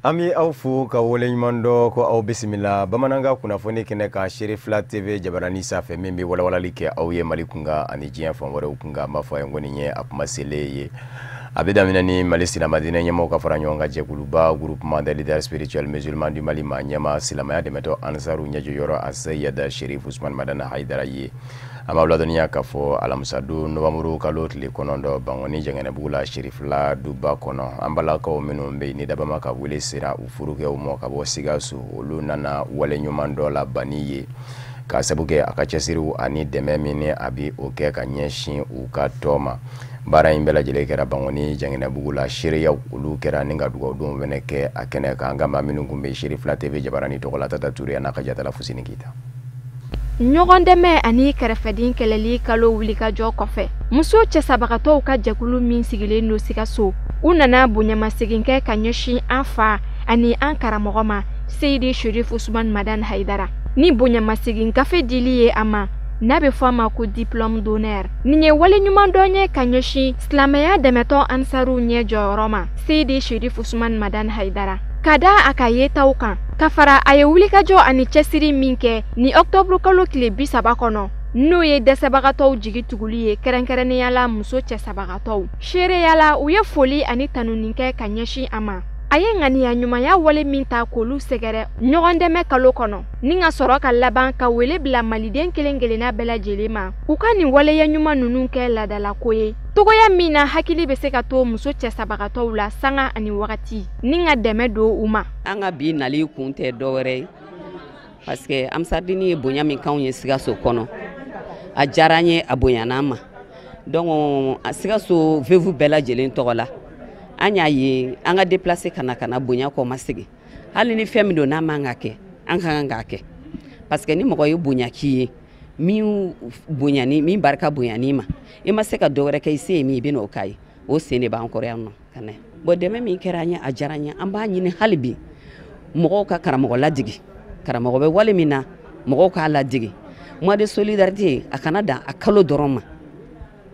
Ami aw fu ka wole ɲumando ko aw bisimila bamananga kunnafoni kɛnɛ ka Cherifla TV jabarani sanfɛ min bɛ walawalali kɛ aw ye Mali kunga ani diɲɛ fan wɛrɛw kunga ma fɔ ngoni ye a kuma sele ye a bɛ daminɛ ni Mali silamadinɛ ɲɛmɔgɔ ka fara ɲɔgɔn kan jɛkuluba groupement des leaders spirituels musulmans du Mali ma ɲɛma silamɛya dɛmɛtɔ Ansaru ɲɛjɔyɔrɔ a Seyada Cherif Usman Madana Haidara ye a ma ladɔniya k'a fɔ alamisa don Novembre kalo tile 9 Bangoni Jɛngɛnɛbugu la Cherifla duba kɔnɔ an balakaw minnu bɛ ni dabama ka wele sera u furukɛw mɔ ka bɔ Sikaso olu nana wale ɲuman dɔ la bani ye ka sabu kɛ a ka cɛsiriw ani dɛmɛ min a bɛ o kɛ ka ɲɛsin u ka tɔ ma baara in bɛɛ lajɛlen kɛra Bangoni Jɛngɛnɛbugu la seereyaw olu kɛra ni ka dugawudenw fɛnɛ kɛ a kɛnɛ kan an ka maa minnu kun bɛ Cherifla TV jabarani tɔgɔ la Tata Ture n'a ka jatala Fusini Kita. ɲɔgɔn dɛmɛ ani kɛrɛfɛden kɛlɛli kalo wulikajɔ kɔfɛ muso cɛsabagatɔw ka jɛkulu min sigilen do Sikaso u nana bonyamasegin kɛ ka ɲɛsin an fa ani an karamɔgɔ ma Seydi Cherif Usman Madana Haidara ni bonyamasegin gafe dili ye a ma n'a bɛ fɔ a ma ko diplôme d'honneur nin ye wale ɲuman dɔ ye ka ɲɛsin silamɛya dɛmɛtɔ Ansaru ɲɛ jɔyɔrɔ ma Seydi Cherif Usman Madana Haidara ka da a ka yetaw kan ka fara a ye wulikajɔ ani cɛsiri min kɛ ni octobre kalo tile 30 kɔnɔ n'o ye dɛsɛbagatɔw jigi tuguli ye kɛrɛnkɛrɛnnenya la muso cɛsabagatɔw seereya la u ye foli ani tanuni kɛ ka ɲɛsin a ma a ye ŋaniya ɲumanya wale min ta k'olu sɛgɛrɛ ɲɔgɔn dɛmɛ kalo kɔnɔ ni ka sɔrɔ ka laban ka wele bila maliden kelen kelenna bɛɛ lajɛlen ma u ka nin waleya ɲuman ninnu kɛ ladalako ye togoya min na hakili bɛ se ka to muso cɛsabagatɔw la sanga ani wagati ni ka dɛmɛ don u ma an ka bi nali kun tɛ dɔwɛrɛ ye parce que amsadini ye bonya min kanw ye Sikaso kɔnɔ a diyara an ye a bonyana ma donc a Sikaso vevu bɛɛ lajɛlen tɔgɔ la an y'a ye an ka déplacer kana bonya kɔ ma segi hali ni fɛn min don n'a man ka kɛ an ka kan k'a kɛ parce que ni mɔgɔ ye bonya k'i ye min bonyani min barika bonyani ma i ma se ka dɔwɛrɛ kɛ i se ye min i bɛ n'o k'a ye o sen de b'an kɔrɔ yan nɔ ka na bon dɛmɛ min kɛra an ye a diyara an ye an b'a ɲini hali bi mɔgɔw ka karamɔgɔ ladigi karamɔgɔ bɛ wale min na mɔgɔw k'a ladigi mois de solidarité a kana dan a kalo dɔrɔn ma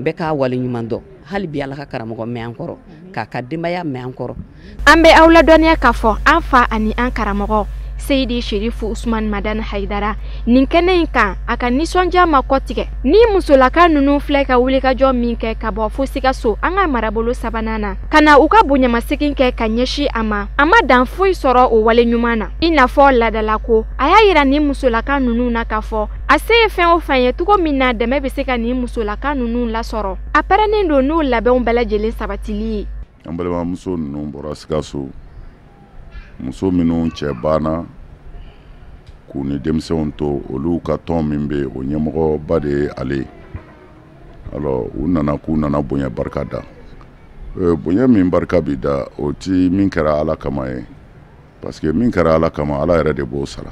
bɛɛ k'a wale ɲuman dɔn hali bi ala ka karamɔgɔ mɛn an kɔrɔ k'a ka denbaya mɛn an kɔrɔ an bɛ aw ladɔniya k'a fɔ an fa ani an karamɔgɔ Seydi Cherif Usman Madana Haidara nin kɛnɛ in kan a ka nisɔndiya ma kɔtigɛ ni musolaka ninnu filɛ ka wulikajɔ min kɛ ka bɔ fo Sikaso an ka marabolo sabanan na ka na u ka bonyamasegin kɛ ka ɲɛsin a ma dan foyi sɔrɔ o wale ɲuman na i n'a fɔ ladalako a y'a yira nin musolaka ninnu na k'a fɔ a se ye fɛn o fɛn ye cogo min na dɛmɛ bɛ se ka nin musolaka ninnu lasɔrɔ a pɛrɛnnen don n'o labɛnw bɛɛ lajɛlen sabatili ye an balimamuso ninnu bɔra Sikaso muso minnu cɛ banna k'u ni denmisɛnw to olu ka tɔn min bɛ o ɲɛmɔgɔba de ye ale alors u nana k'u nana bonya barika da bonya min barika bi da o ti min kɛra ala kama ye parce que min kɛra ala kama ala yɛrɛ de b'o sara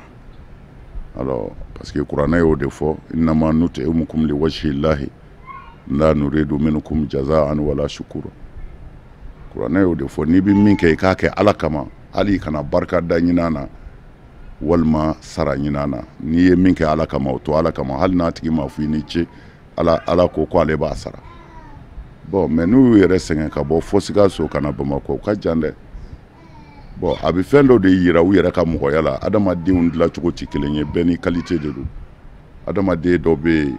alors parce que kuranɛ y'o de fɔ innama nut'imukum liwajhillahi la nuridu minkum jazaan wala shukura kuranɛ y'o de fɔ n'i bɛ min kɛ i k'a kɛ ala kama hali kana barika da ɲinan na walima sara ɲinan na n'i ye min kɛ ala kama o to ala kama hali n'a tigi ma fɔ i ni ce ala ko ale b'a sara bon mais n'u yɛrɛ sɛgɛn ka bɔ fo Sikaso ka na Bamakɔ o ka jan dɛ bon a bɛ fɛn dɔ de yira u yɛrɛ ka mɔgɔya la adamadenw dilancogo tɛ kelen ye bɛɛ ni qualité de don adamaden dɔ bɛ yen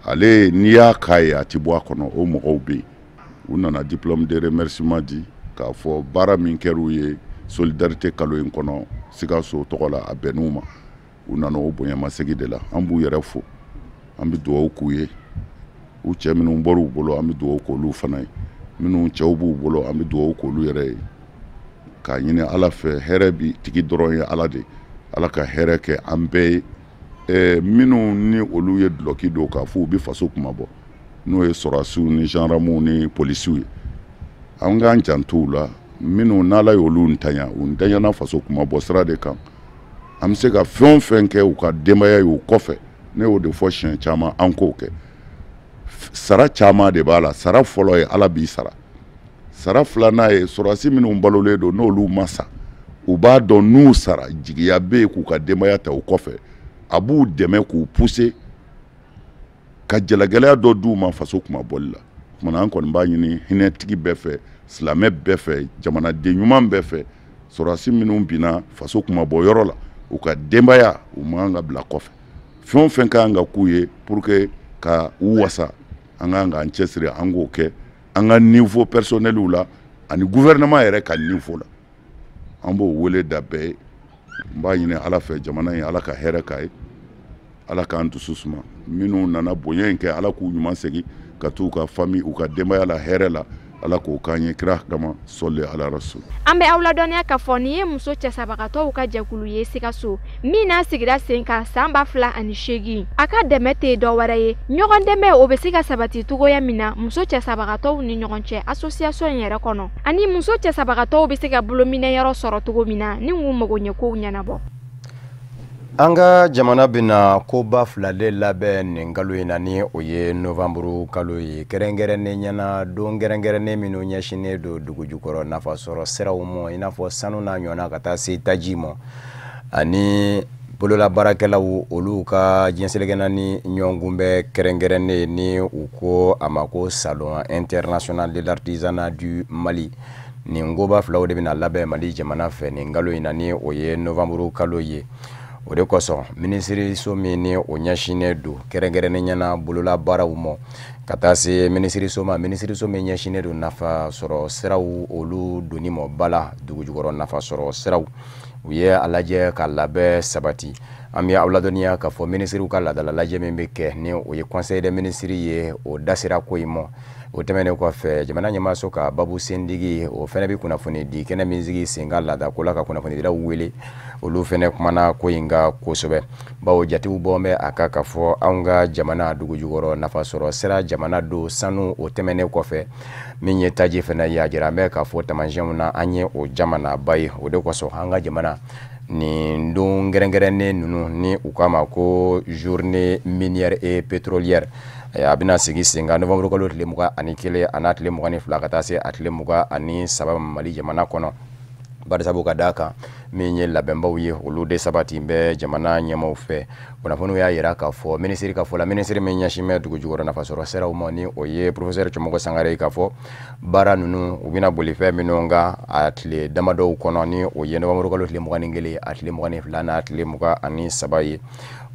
ale n'i y'a k'a ye a tɛ bɔ a kɔnɔ o mɔgɔw bɛ yen u nana diplôme de remerciement di k'a fɔ baara min kɛr'u ye solidarité kalo in kɔnɔ Sikaso tɔgɔ la a bɛnn'u ma u nana o bonyamasegin de la an b'u yɛrɛ fo an bɛ dugawu k'u ye u cɛ minnu bɔr'u bolo an bɛ dugawu k'olu fana ye minnu cɛw b'u bolo an bɛ dugawu k'olu yɛrɛ ye k'a ɲini ala fɛ hɛrɛ bi tigi dɔrɔn ye ala de ala ka hɛrɛ kɛ an bɛɛ ye minnu ni olu ye duloki don k'a fɔ u bɛ faso kuma bɔ n'o ye sɔrɔdasiw ni gendarmew ni polisiw ye an k'an janto u la minnu n'ala y'olu ntanya u ntanyana faso kuma bɔ sira de kan an bɛ se ka fɛn o fɛn kɛ u ka denbaya ye u kɔfɛ ne y'o de fɔ siɲɛ caman an k'o kɛ sara caman de b'a la sara fɔlɔ ye ala b'i sara sara filanan ye sɔrɔdasi minnu balolen don n'olu ma sa u b'a dɔn n'u sara jigiya bɛ yen k'u ka denbaya ta u kɔfɛ a b'u dɛmɛ k'u pousser ka jalagɛlɛya dɔ d'u ma faso kuma bɔli la kumana an kɔni b'a ɲini hinɛtigi bɛɛ fɛ silamɛ bɛɛ fɛ jamanaden ɲuman bɛɛ fɛ sɔrɔdasi minnu binna faso kuma bɔ yɔrɔ la u ka denbaya u man ka bila kɔfɛ fɛn o fɛn kan ka k'u ye pour que ka u wasa an kan k'an cɛsiri an k'o kɛ an ka niveau personnel la ani gouvernement yɛrɛ ka niveau la an b'o wele da bɛɛ ye n b'a ɲini ala fɛ jamana in ala ka hɛrɛ k'a ye ala k'an dusu suma minnu nana bonya in kɛ ala k'u ɲuman segin ka t'u ka famille u ka denbaya la hɛrɛ la ala k'o k'an ye kira dama sɔli ala rasul an bɛ aw ladɔnniya k'a fɔ nin ye muso cɛsabagatɔw ka jɛkulu ye Sikaso min n'a sigira sen kan san 2008 a ka dɛmɛ tɛ dɔ wɛrɛ ye ɲɔgɔn dɛmɛ o bɛ se ka sabati cogoya min na muso cɛsabagatɔw ni ɲɔgɔn cɛ association yɛrɛ kɔnɔ ani muso cɛsabagatɔw bɛ se ka bolominɛyɔrɔ sɔrɔ cogo min na ni k'u mago ɲɛ kow ɲɛnabɔ. An ka jamana bɛna koba fila de labɛn nin kalo in na ni o ye Novembre kalo ye kɛrɛnkɛrɛnnen ɲɛna don kɛrɛnkɛrɛnnen minnu ɲɛsinnen don dugu jukɔrɔ nafasɔrɔ siraw ma i n'a fɔ sanu n'a ɲɔgɔnna ka taa se taji ma ani bololabaarakɛlaw olu ka diɲɛselekɛnna ni ɲɔgɔn bɛ kɛrɛnkɛrɛnnen ni u ko a ma ko salon international de l'artisanat du Mali nin koba filaw de bɛna labɛn Mali jamana fɛ nin kalo in na ni o ye Novembre kalo ye. O de kosɔn minisiriso min ni o ɲɛsinnen don kɛrɛnkɛrɛnnen ɲɛna bolola baaraw ma ka taa se minisiriso ma minisiriso min ɲɛsinnen don nafa sɔrɔ siraw olu doni ma bala dugu jukɔrɔ nafa sɔrɔ siraw u ye a lajɛ ka labɛn sabati an bɛ aw ladɔnniya k'a fɔ minisiriw ka laadala lajɛ min bɛ kɛ ni o ye conseil des ministres ye o dasira ko in ma o tɛmɛnen kɔfɛ jamana ɲɛmaaso ka babu sendigi o fɛnɛ bɛ kunnafoni di kɛnɛ min sigi sen ka laada ko la ka kunnafoni dilaw wele olu fɛnɛ kumana ko in ka kosɛbɛ bawo jatew bɔn bɛ a ka ka fɔ anw ka jamana dugu jukɔrɔ nafa sɔrɔ sira jamana do sanu o tɛmɛnen kɔfɛ min ye taji fɛnɛ ye a jira an bɛ k'a fɔ taamasiyɛnw na an ye o jamana ba ye o de kosɔn an ka jamana nin don kɛrɛnkɛrɛnnen ninnu ni u k'a ma ko journée minière et pétrolière a bɛna sigi sen kan Novembre kalo tile 21 a n'a tile 22 ka taa se a tile 23 Mali jamana kɔnɔ barisabu ka d'a kan min ye labɛnbaw ye olu de sabati bɛ jamana ɲɛmaaw fɛ kunnafoniw y'a yira k'a fɔ minisiri ka fɔ la minisiri min ɲɛsin bɛ dugu jukɔrɔ nafasɔrɔ siraw ma ni o ye professeur Cɔmɔgɔ Sangare k'a fɔ baara ninnu u bɛna boli fɛn minnu kan a tile damadɔw kɔnɔ ni o ye Novembre kalo tile 21 a tile 22 n'a tile 23 ye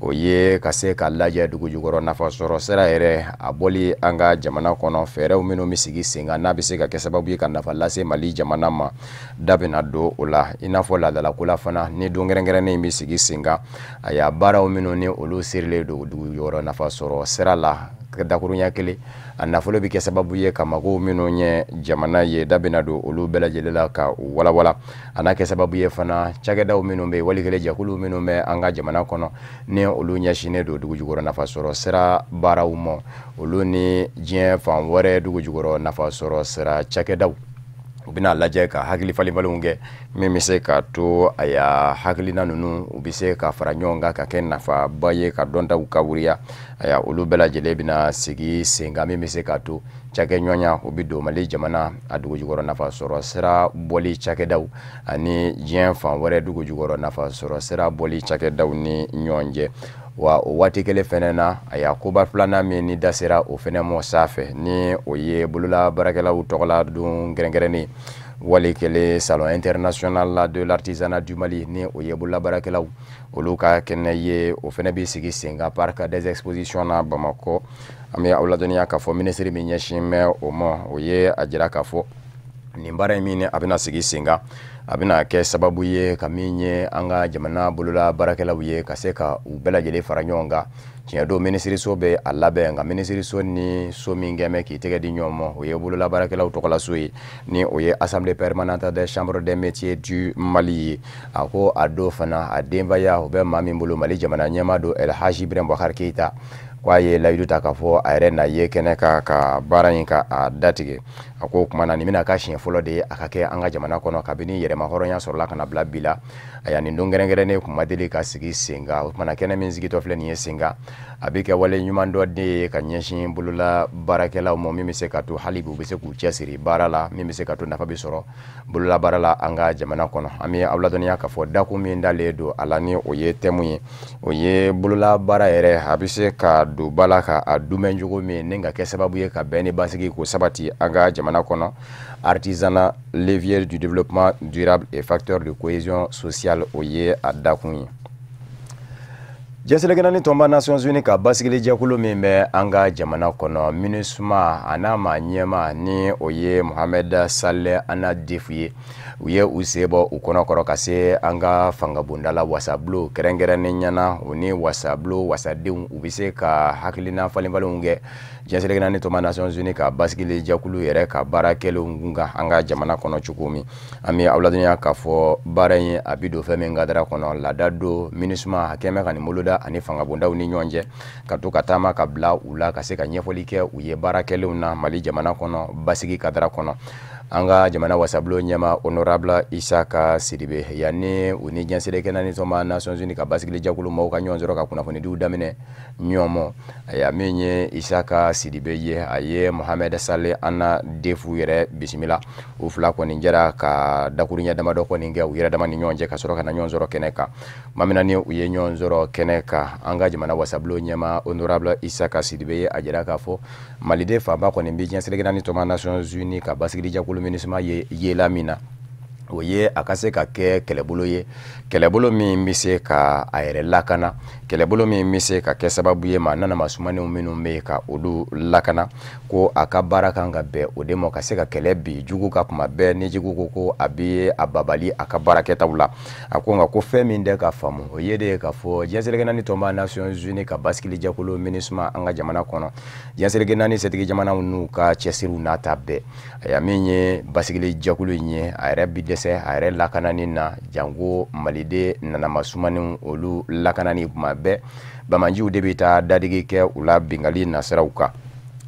o ye ka se ka lajɛ dugu jukɔrɔ nafasɔrɔ sira yɛrɛ a bɔli an ka jamana kɔnɔ fɛɛrɛw minnu bɛ sigi sen kan n'a bɛ se ka kɛ sababu ye ka nafa lase Mali jamana ma da bɛna don o la i n'a fɔ laadalako la fana ni don kɛrɛnkɛrɛnnen bɛ sigi sen kan a y'a baaraw minnu ni olu serilen don dugu jukɔrɔ nafasɔrɔ sira la dakurunya kelen a nafolo bɛ kɛ sababu ye ka magow minnu ɲɛ jamana ye da bɛna don olu bɛɛ lajɛlen la ka walawala a n'a kɛ sababu ye fana cakɛdaw minnu bɛ walikɛlen jɛkulu minnu bɛ an ka jamana kɔnɔ ni olu ɲɛsinnen don dugu jukɔrɔ nafasɔrɔ sira baaraw ma olu ni diɲɛ fan wɛrɛ dugu jukɔrɔ nafasɔrɔ sira cakɛdaw u bɛna lajɛ ka hakili falenfalenw kɛ min bɛ se ka to a ya hakilina ninnu u bɛ se ka fara ɲɔgɔn kan ka kɛ nafaba ye ka dɔntaw ka wuriya a ya olu bɛɛ lajɛlen bɛna sigi sen kan min bɛ se ka to cakɛɲɔgɔnya u bɛ don Mali jamana a dugu jukɔrɔ nafasɔrɔ sira bɔli cakɛdaw ani diɲɛ fan wɛrɛ dugu jukɔrɔ nafasɔrɔ sira bɔli cakɛdaw ni ɲɔgɔn cɛ wa o waati kelen fɛnɛ na a y'a koba filanan min ni da sera o fɛnɛ mɔ sanfɛ ni o ye bolola baarakɛlaw tɔgɔla don kɛrɛnkɛrɛnnen wali kelen salon international de l'artisanat du Mali ni o ye bolola baarakɛlaw olu ka kɛnɛ ye o fɛnɛ bɛ sigi sen kan parc des expositions na Bamakɔ an bɛ aw ladɔnniya k'a fɔ minisiri min ɲɛsin bɛ o ma o ye a jira k'a fɔ nin baara in min a bɛna sigi sen kan a bɛna kɛ sababu ye ka min ye an ka jamana bolola baarakɛlaw ye ka se ka u bɛɛ lajɛlen fara ɲɔgɔn kan tiɲɛ don minisiriso bɛ a labɛn nka minisiriso ni so min kɛmɛ k'i tɛgɛ di ɲɔgɔn ma o ye bolola baarakɛlaw tɔgɔla so ye ni o ye assemblée permanente des chambres des métiers du Mali ye a ko a don fana a denbaya o bɛ maa min bolo Mali jamana ɲɛmaa don El Haji Ibrahim Boubacar Keita k'a ye layidu ta k'a fɔ a yɛrɛ na ye kɛnɛ ka baara in ka a datigɛ a ko o tuma na nin bɛna ka siɲɛ fɔlɔ de ye a ka kɛ an ka jamana kɔnɔ kabini yɛrɛma hɔrɔnya sɔrɔla ka na bila bi la a y'a nin don kɛrɛnkɛrɛnnen kun ma deli ka sigi sen kan o tuma na kɛnɛ min sigitɔ filɛ nin ye sen kan a bɛ kɛ wale ɲuman dɔ de ye ka ɲɛsin bolola baarakɛlaw ma min bɛ se ka to hali bi u bɛ se k'u cɛsiri baara la min bɛ se ka to nafa bɛ sɔrɔ bolola baara la an ka jamana kɔnɔ an bɛ aw ladɔnniya k'a fɔ dako min dalen don a la ni o ye thème ye o ye bolola baara yɛrɛ a bɛ se ka don bala ka a dumɛn jogo min ni ka kɛ sababu ye ka bɛn ni basigi ko sabati an ka jamana kɔnɔ. Artisanat, levier du développement durable et facteur de cohésion sociale o ye a dakun ye. Jɛnsɛlɛkɛnani tɔnba Nations Unies ka basigili jɛkulu min bɛ an ka jamana kɔnɔ MINUSMA a n'a ma ɲɛma ni o ye Mohamed Saleh Ana Defu ye. U ye u sebɔ u kɔnɔkɔrɔ ka se an ka fangabondala wasablo kɛrɛnkɛrɛnnen ɲɛna o ni wasablo wasadenw u bɛ se ka hakilina falenfalenw kɛ jɛnsɛlɛkɛnani tɔnba Nations Unies ka basigili jɛkulu yɛrɛ ka baara kɛlenw kun kan an ka jamana kɔnɔ cogo min. An bɛ aw ladɔnniya k'a fɔ baara in a bɛ don fɛn min kadara kɔnɔ laada don MINUSMA a kɛ mɛ ka nin boloda ani fangabondaw ni ɲɔgɔn cɛ ka to ka taama ka bila u la ka se ka ɲɛfɔli kɛ u ye baara kɛlenw na Mali jamana kɔnɔ basigi kadara kɔnɔ. An ka jamana wasablo ɲɛma honorable Isaka Sidibe yanni u ni jɛnsɛlɛkɛnani tɔnba Nations Unies ka basigili jɛkulu maaw ka ɲɔgɔn sɔrɔ ka kunnafonidiw daminɛ ɲɔgɔn mɔ. A y'a min ye Isaka Sidibe ye a ye Mohamed Saleh Ana Defu yɛrɛ bisimila u fila kɔni jɛra ka dakuruɲɛ damadɔ kɔni kɛ u yɛrɛ dama ni ɲɔgɔn cɛ ka sɔrɔ ka na ɲɔgɔn sɔrɔ kɛnɛ kan. Mamina ni u ye ɲɔgɔn sɔrɔ kɛnɛ kan an ka jamana wasablo ɲɛma honorable Isaka Sidibe ye a jira k'a fɔ maliden fanba kɔni bɛ jɛnsɛlɛkɛnani tɔnba Nations Unies ka basigili jɛkulu MINUSMA yela min na o ye a ka se ka kɛ kɛlɛbolo ye kɛlɛbolo min bɛ se ka a yɛrɛ lakana kɛlɛbolo min bɛ se ka kɛ sababu ye maa nana masumanenw minnu bɛ ka olu lakana ko a ka baara kan ka bɛn o de ma ka se ka kɛlɛ bi jugu ka kuma bɛɛ ni jugu ko a bɛ a babali a ka baarakɛtaw la a ko nka ko fɛn min tɛ ka faamu o ye de ka fɔ jɛnsɛlɛkɛnani tɔnba Nations Unies ka basigili jɛkulu MINUSMA an ka jamana kɔnɔ jɛnsɛlɛkɛnani setigi jamanaw n'u ka cɛsiriw n'a ta bɛɛ a y'a min ye basigili jɛkulu in ye a yɛrɛ bi dɛsɛ a yɛrɛ lakanani na jango maliden nana masumanenw olu lakanani kuma bɛɛ bamanjiw de bɛ taa dadigi kɛ u la bingali nasiraw kan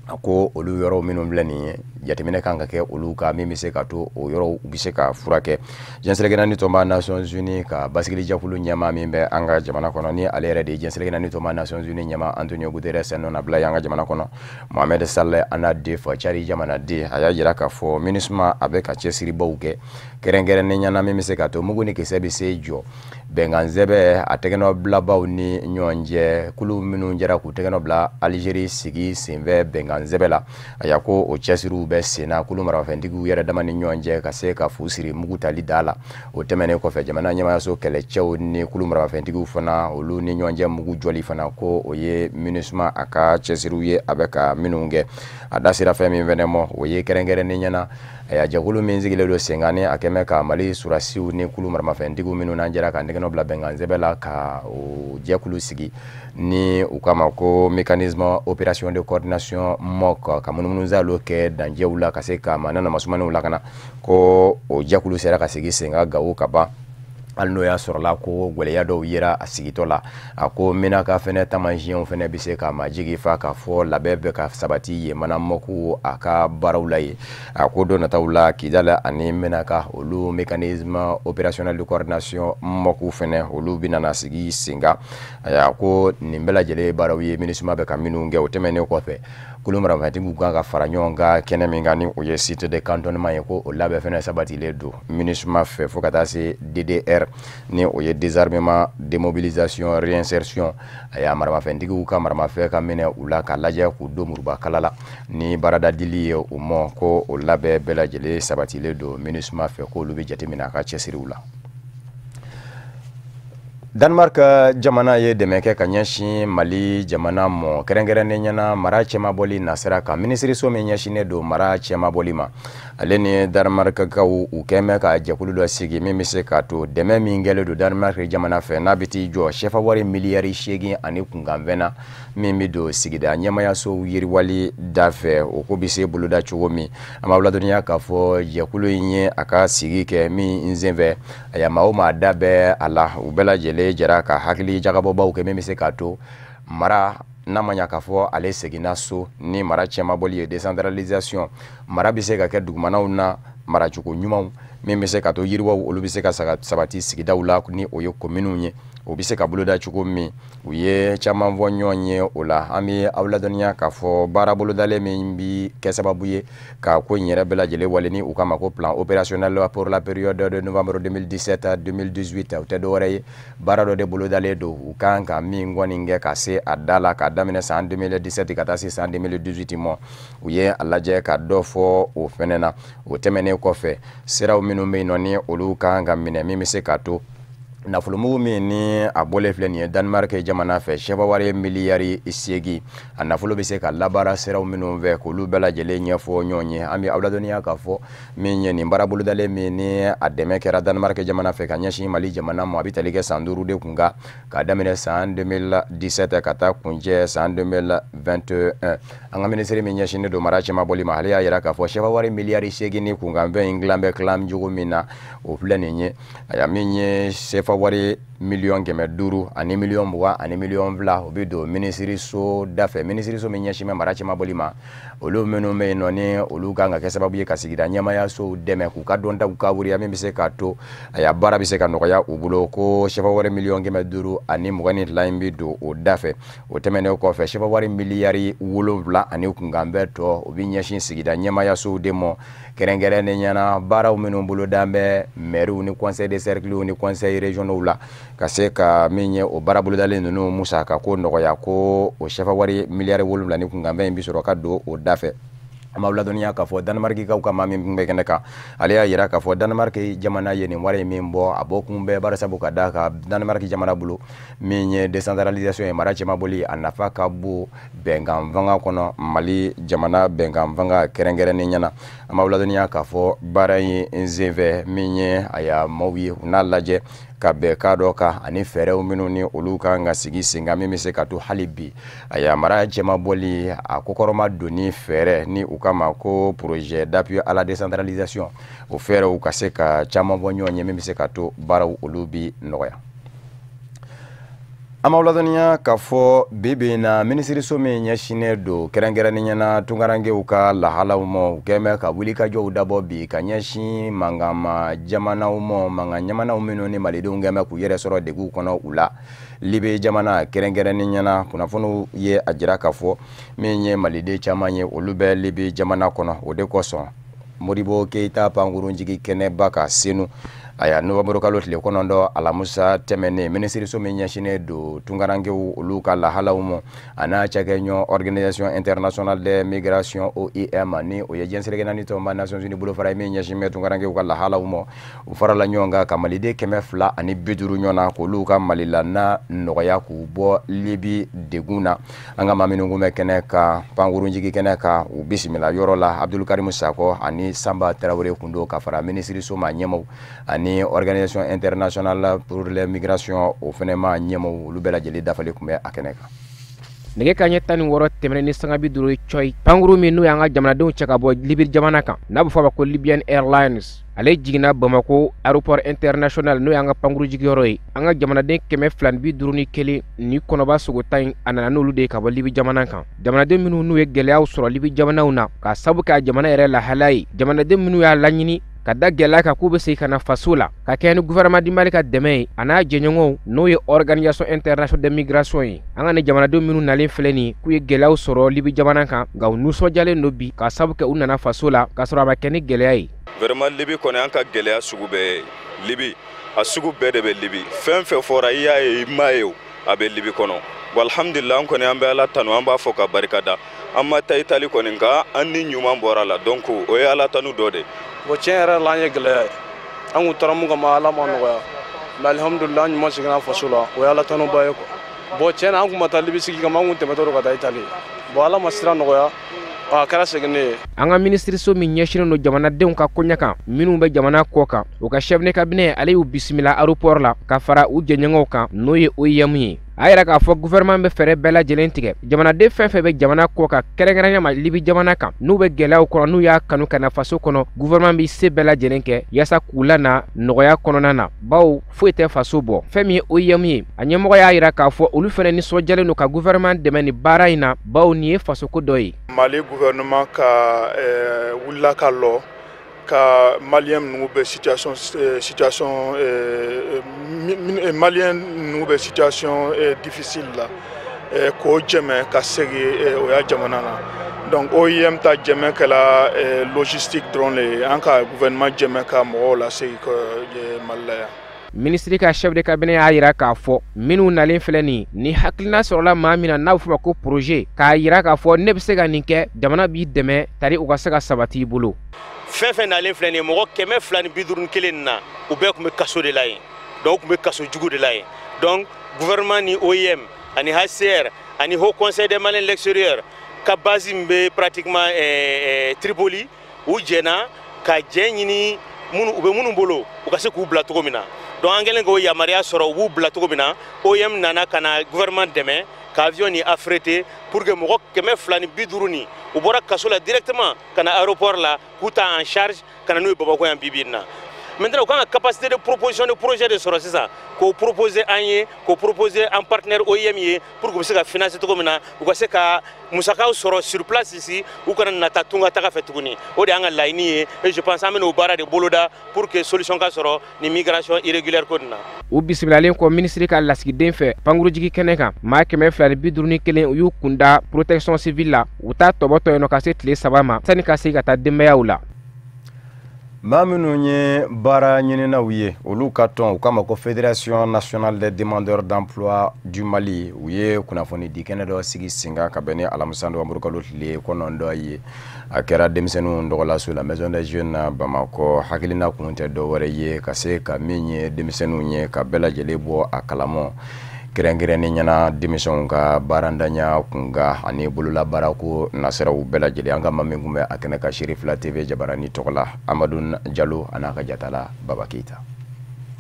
a ko olu yɔrɔw minnu filɛ nin ye jateminɛ kan ka kɛ olu ka min bɛ se ka to o yɔrɔw bɛ se ka furakɛ jɛnsɛlɛkɛnani tɔnba Nations Unies ka basigili jɛkulu ɲɛma min bɛ an ka jamana kɔnɔ ni ale yɛrɛ de ye jɛnsɛlɛkɛnani tɔnba Nations Unies ɲɛma Antonio Guterres nɔnna bila an ka jamana kɔnɔ Mohamed Saleh Ana Defu cari jamanaden a y'a jira k'a fɔ MINUSMA a bɛ ka cɛsiribaw kɛ kɛrɛnkɛrɛnnen ɲɛna min bɛ se ka to mugu ni kisɛ bɛ se jɔ bɛnkan sɛbɛ a tɛgɛnɔ bilabaw ni ɲɔgɔn cɛ kulu minnu jɛra k'u tɛgɛnɔ bila Algérie sigi senfɛ bɛnkan sɛbɛ la a y'a ko o cɛsiriw bɛ senna kulu marafɛntigiw yɛrɛ dama ni ɲɔgɔn cɛ ka se ka fu siri mugu tali da la o tɛmɛnen kɔfɛ jamana ɲɛmayaso kɛlɛcɛw ni kulu marafɛntigiw fana olu ni ɲɔgɔn cɛ mugu jɔli fana ko o ye MINUSMA a ka cɛsiriw ye a bɛ ka minnu kɛ a da sera fɛn min fɛnɛ mɔ o ye kɛrɛnkɛrɛnnen ɲɛna a y'a jɛkulu min sigilen don sengani a kɛmɛ ka Mali surasiw ni kulu maramafɛntigiw minnu n'an jɛra ka nɛgɛnɔ bila bɛnkan sɛbɛ la ka o jɛkulu sigi ni u k'a ma ko mécanisme opération de coordination MOC ka munumunu kɛ danjɛw la ka se ka maa nana masumanenw lakana ko o jɛkulu sera ka sigi sen ka Gawo ka ban hali n'o y'a sɔrɔla ko gwɛlɛya dɔw yera a sigitɔ la a ko minaka fɛnɛ tamasiyɛnw fɛnɛ bɛ se ka majigi fa k'a fɔ labɛn bɛ ka sabati yen mana mɔku a ka baaraw la ye a ko don nataw la Kidali ani minaka olu mécanisme opérationnel de coordination mɔku fɛnɛ olu bɛ nana sigi sen kan a ko nin bɛɛ lajɛlen baaraw ye MINUSMA bɛ ka minnu kɛ o tɛmɛnen kɔfɛ kulu marafɛntigiw kan ka fara ɲɔgɔn kan kɛnɛ min kan ni o ye site de cantonnement ye ko o labɛn fɛnɛ sabatilen don MINUSMA fɛ fo ka taa se DDR ni o ye désarmement démobilisation réinsertion a y'a maramafɛntigiw ka maramafɛn ka minɛ u la ka lajɛ k'u don murubakala la ni baarada dili ye u mɔ ko o labɛn bɛɛ lajɛlen sabatilen don MINUSMA fɛ k'olu bɛ jateminɛ a ka cɛsiriw la. Danemark jamana ye dɛmɛ kɛ ka ɲɛsin Mali jamana mɔ kɛrɛnkɛrɛnnen ɲɛna mara cɛmabɔli nasira kan minisiriso min ɲɛsinnen don mara cɛmabɔli ma ale ni Danemarkkaw u kɛmɛ ka jɛkulu dɔ sigi min bɛ se ka to dɛmɛ min kɛlen don Danemark jamana fɛ n'a bɛ t'i jɔ sɛfawari miliyari 8 ani kunkanfɛn na min bɛ don sigida ɲɛmayasow yiriwali da fɛ o ko bɛ se boloda cogo min an b'a ladɔnniya k'a fɔ jɛkulu in ye a ka sigi kɛ min senfɛ a ya maa o maa da bɛ a la u bɛɛ lajɛlen jɛra ka hakili jagabɔbaw kɛ min bɛ se ka to mara n'a ma ɲa k'a fɔ ale seginna so ni mara cɛmabɔli ye décentralisation mara bɛ se ka kɛ dugumanaw na maracogo ɲumanw min bɛ se ka to yiriwaw olu bɛ se ka sabati sigidaw la ni o ye kominiw ye o bɛ se ka boloda cogo min u ye caman fɔ ɲɔgɔn ye o la an bɛ aw ladɔnniya k'a fɔ baara bolodalen min bi kɛ sababu ye ka ko in yɛrɛ bɛɛ lajɛlen wale ni u k'a ma ko plan opérationnel pour la période de novembre 2017 à 2018 o tɛ dɔwɛrɛ ye baara dɔ de bolodalen don u kan ka min kɔni kɛ ka se a da la ka daminɛ san 2017 ka taa se san 2018 ma u ye a lajɛ ka dɔ fɔ o fɛnɛ na o tɛmɛnen kɔfɛ siraw minnu bɛ yen nɔ ni olu kan ka minɛ min bɛ se ka to nafolomugu min ni a bɔlen filɛ nin ye Danemark jamana fɛ sɛbɛwari ye miliyari 8 a nafolo bɛ se ka labaara siraw minnu fɛ k'olu bɛɛ lajɛlen ɲɛfɔ ɲɔgɔn ye an bɛ aw ladɔnniya k'a fɔ min ye nin baara bolodalen min ni a dɛmɛ kɛra Danemark jamana fɛ ka ɲɛsin Mali jamana ma a bɛ tali kɛ san 5 de kun kan ka daminɛ san 2017 ka taa kuncɛ san 2021 an ka minisiri min ɲɛsinnen don mara cɛma bɔli ma ale y'a jira k'a fɔ sɛbɛwari miliyari 8 ni kunkanfɛn in dilan bɛ tilan cogo min na o filɛ nin ye a ya min ye sefa wari miliyɔn 500 ani miliyɔn 20 ani miliyɔn 2 o bɛ don minisiriso da fɛ minisiriso min ɲɛsin bɛ mara cɛma bɔli ma olu minnu bɛ yen nɔ ni olu kan ka kɛ sababu ye ka sigida ɲɛmayasow dɛmɛ k'u ka dɔntaw ka wuriya min bɛ se k'a to a ya baara bɛ se ka nɔgɔya u bolo ko sɛbɛwari miliyɔn 500 ani 22 in bɛ don o da fɛ o tɛmɛnen kɔfɛ sɛbɛwari miliyari 7 ani kunkanbɛ tɔ o bɛ ɲɛsin sigida ɲɛmayasow de ma kɛrɛnkɛrɛnnen ɲɛna baaraw minnu boloda bɛ maires ni conseil de cercles ni conseil régionaux la ka se ka min ye o baara bolodalen ninnu musaka ko nɔgɔya ko o sɛbɛwari miliyari 7 ni kunkanbɛ in bɛ sɔrɔ ka don o da fɛ an b'aw ladɔnniya k'a fɔ Danemarkikaw ka maa min bɛ kɛnɛ kan ale y'a jira k'a fɔ Danemark jamana ye nin wari min bɔ a bɔ kun bɛɛ bari sabu ka da ka Danemark jamana bolo min ye décentralisation ye mara cɛma boli a nafa ka bon bɛnkan fanga kɔnɔ Mali jamana bɛnkan fanga kɛrɛnkɛrɛnnen ɲɛna an b'aw ladɔnniya k'a fɔ baara in senfɛ min ye a y'a maaw ye u n'a lajɛ ka bɛn ka dɔ kan ani fɛɛrɛw minnu ni olu kan ka sigi sen kan min bɛ se ka to hali bi a ya mara cɛma bɔli a kokɔrɔma donni fɛɛrɛ ni u kama ko projet d'appui à la décentralisation o fɛɛrɛw ka se ka caman bɔ ɲɔgɔn ye min bɛ se ka to baaraw olu bi nɔgɔya an b'aw ladɔnniya k'a fɔ bi in na minisiriso min ɲɛsinnen don kɛrɛnkɛrɛnnen ɲɛna tunkarankew ka lahalaw ma u kɛn bɛ ka wulikajɔw dabɔ bi ka ɲɛsin mangama jamanaw ma mangan ɲamanaw minnu ni malidenw kɛn bɛ k'u yɛrɛ sɔrɔ deguw kɔnɔ u la Libe jamana kɛrɛnkɛrɛnnen ɲɛna kunnafoniw ye a jira k'a fɔ min ye maliden caman ye olu bɛ Libe jamana kɔnɔ o de kosɔn Modibo Keita pankurunjigi kɛnɛba ka senu aya Novembre kalo tile 9 alamusa tɛmɛnen minisiriso min ɲɛsinnen don tunkarankew olu ka lahalaw ma a n'a cakɛɲɔgɔn organisation internationale de migration OIM ni o ye jɛnsɛrɛgɛ naani tɔnba Nations Unies bolofara min ɲɛsin bɛ tunkarankew ka lahalaw ma u farala ɲɔgɔn kan ka maliden 250 ɲɔgɔn na k'olu ka malilana nɔgɔya k'u bɔ Libi degun na an ka maa minnu kun bɛ kɛnɛ kan pankurunjigi kɛnɛ kan u bisimila yɔrɔ la Abdulkarim Sakɔ ani Samba Tarawele kun don ka fara minisiriso ma ɲɛmɔgɔ ani organisation internationale pour les migrations o fɛnɛ ma ɲɛmɔgɔ olu bɛɛ lajɛlen dafalen kun bɛ a kɛnɛ kan nɛgɛ kanɲɛ 16 tɛmɛnen ni sanga 50 coy pankuru min n'o y'an ka jamanadenw cɛ ka bɔ Libye jamana kan n'a bɛ fɔ a ma ko Libyan Airlines ale jiginna Bamako aéroport international n'o y'an ka pankuru jigiyɔrɔ ye an ka jamanaden 251 ni kɔnɔba sogota in a nana n'olu de ye ka bɔ Libye jamana kan jamanaden minnu n'u ye gɛlɛyaw sɔrɔ Libye jamanaw na ka sabu kɛ a jamana yɛrɛ lahala ye jamanaden minnu y'a laɲini ka da gɛlɛya kan k'u bɛ segin ka na faso la ka kɛ ni gouvernement di Mali ka dɛmɛ ye a n'a jɛɲɔgɔnw n'o ye organisation internationale de migration ye an ka ni jamanadenw minnu nalen filɛ nin k'u ye gɛlɛyaw sɔrɔ Libye jamana kan nka u nisɔndiyalen don bi ka sabu kɛ u nana faso la k'a sɔrɔ a ma kɛ ni gɛlɛya ye vraiment Libye kɔni an ka gɛlɛya sugu bɛɛ Libye a sugu bɛɛ de bɛ Libye fɛn fɛn fɔra i y'a ye i m'a ye a bɛ Libye kɔnɔ walhamdulillah an kɔni an bɛ Ala tanu an b'a fɔ ka barikada an ma taa Itali kɔni nka an ni ɲuman bɔra la donc o ye Ala tanu dɔ de bon tiɲɛ yɛrɛ la an ye gɛlɛya ye an kun taara mun kama Ala ma nɔgɔya mais alhamdulillah an ɲuman seginna faso la o ye Ala tanuba ye quoi bon tiɲɛ na an kun ma taa Libye sigi kama an kun tɛmɛtɔ don ka taa Itali bon Ala ma sira nɔgɔya a kɛra seginne ye an ka minisiriso min ɲɛsinnen don jamanadenw ka koɲɛ kan minnu bɛ jamana kɔ kan u ka chef de cabinet ale y'u bisimila aéroport la ka fara u jɛɲɔgɔnw kan n'o ye OIM ye a yɛrɛ k'a fɔ gouvernement bɛ fɛɛrɛ bɛɛ lajɛlen tigɛ jamanaden fɛn fɛn bɛ jamana kɔ kan kɛrɛnkɛrɛnnen ma Libye jamana kan n'u bɛ gɛlɛyaw kɔnɔ n'u y'a kanu ka na faso kɔnɔ gouvernement bɛ se bɛɛ lajɛlen kɛ yaasa k'u lana nɔgɔya kɔnɔna na bawo foyi tɛ faso bɔ fɛn min ye OIM ye a ɲɛmɔgɔ y'a jira k'a fɔ olu fɛnɛ nisɔndiyalen don ka gouvernement dɛmɛ nin baara in na bawo nin ye fasoko dɔ ye Mali gouvernement ka wulila ka lɔ ka malien ninnu bɛ situation malien ninnu bɛ situation difficile la k'o jɛmɛ ka segin o y'a jamana na donc OIM ta jɛmɛ kɛla logistique dɔrɔn le ye an ka gouvernement jɛmɛ ka mɔgɔw lasegin Mali la yan. Ministre ka chef de cabinet y'a yira k'a fɔ minnu nalen filɛ ni hakilina sɔrɔla maa min na n'a bɛ fɔ ko projet k'a yira k'a fɔ ne bɛ se ka nin kɛ jamana b'i dɛmɛ tari u ka se ka sabati i bolo. Fɛn fɛn nalen filɛ nin ye mɔgɔ 251 na u bɛɛ tun bɛ kaso de la yen donc u tun bɛ kaso jugu de la yen donc gouvernement ni OIM ani HCR ani Haut Conseil des Maliens de l'extérieur ka base min bɛ pratiquement Tripoli u jɛna ka jɛ ɲini u bɛ minnu bolo u ka se k'u bila cogo min na. Donc an kɛlen k'o yamaruya sɔrɔ u b'u bila cogo min na OIM nana ka na gouvernement dɛmɛ ka avion ni affrété pour que mɔgɔ 250 ni u bɔra kaso la directement ka na aéroport la k'u ta en charge ka na n'u ye Bamako yan bi bi in na. Maintenant, on a la capacité de proposition de projet de sortie, c'est ça. Qu'on propose qu'on propose un partenaire OIM pour que vous financer tout comme ça, ou que c'est que Moussaka sera sur place ici, ou qu'on a tatunga taka fait tout ni. On est en ligne et je pense à mener au bara de Boloda pour que solution ka sera l'immigration irrégulière qu'on a. Ou bisimilalen ko ministre ka lasigiden fɛ pankuru jigi kɛnɛ kan maa 251 u y'u kunda protection civile la u t'a tɔbɔtɔ yen nɔ ka se tile 3 ma sani ka se ka taa denbayaw la. maa minnu ye baara ɲininaw ye olu ka tɔn u kama ko Fédération nationale des demandeurs d'emploi du Mali u ye kunnafoni di kɛnɛ dɔ sigi sen kan ka bɛn ni alamisa novembre kalo tile 9 ye a kɛra denmisɛnninw dɔgɔlaso la maison des jeunes na Bamako hakilina kun tɛ dɔwɛrɛ ye ka se ka min ye denmisɛnninw ye ka bɛɛ lajɛlen bɔ a kalama kɛrɛnkɛrɛnnen ɲɛna denmisɛnw ka baarandanya kunga ani bolola baarako nasiraw bɛɛ lajɛlen an ka maa min kun bɛ a kɛnɛ ka Cherifla TV jabarani tɔgɔ la Amadou Diallo a n'a ka jatala Baba Keita.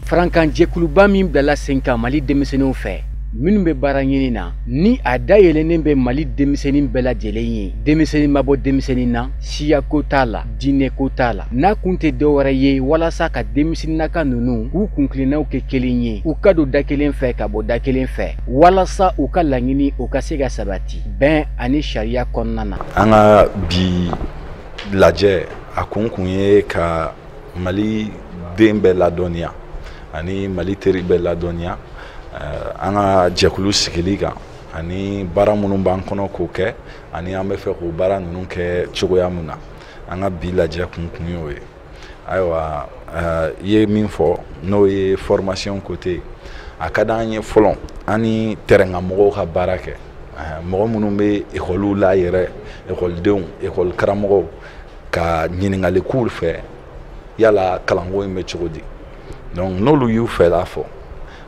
Farankan jɛkuluba min bilala sen kan Mali denmisɛnninw fɛ minnu bɛ baara ɲini na ni a dayɛlɛnnen bɛ Mali denmisɛnnin bɛɛ lajɛlen ye denmisɛnnin ma bɔ denmisɛnnin na siya ko t'a la diinɛ ko t'a la n'a kun tɛ dɔwɛrɛ ye walasa ka denmisɛnninnaka ninnu k'u kunkilennaw kɛ kelen ye u ka don da kelen fɛ ka bɔ da kelen fɛ walasa u ka laɲini u ka se ka sabati bɛn ani sariya kɔnɔna na. An ka bi lajɛ a kun ye ka Mali den bɛɛ ladɔnniya ani Mali teri bɛɛ ladɔnniya an ka jɛkulu sigili kan ani baara minnu b'an kɔnɔ k'o kɛ ani an bɛ fɛ k'o baara ninnu kɛ cogoya min na an ka bi lajɛ kun y'o ye. Ayiwa i ye min fɔ n'o ye formation côté a ka d'an ye fɔlɔ an ni terɛngamɔgɔw ka baara kɛ mɔgɔ minnu bɛ ekɔliw la yɛrɛ ekɔlidenw ekɔli karamɔgɔw ka ɲininkali k'u fɛ yala kalanko in bɛ cogo di donc n'olu y'u fɛla fɔ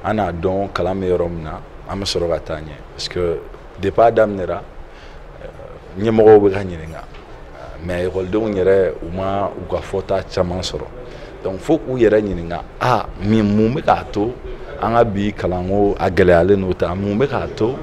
an n'a dɔn kalan bɛ yɔrɔ min na an bɛ sɔrɔ ka taa ɲɛ parce que depuis a daminɛra ɲɛmɔgɔw bɛ ka ɲininka mais ekɔlidenw yɛrɛ u ma u ka fɔta caman sɔrɔ donc fo k'u yɛrɛ ɲininka mun bɛ k'a to an ka bi kalanko a gɛlɛyalen n'o ta mun bɛ k'a to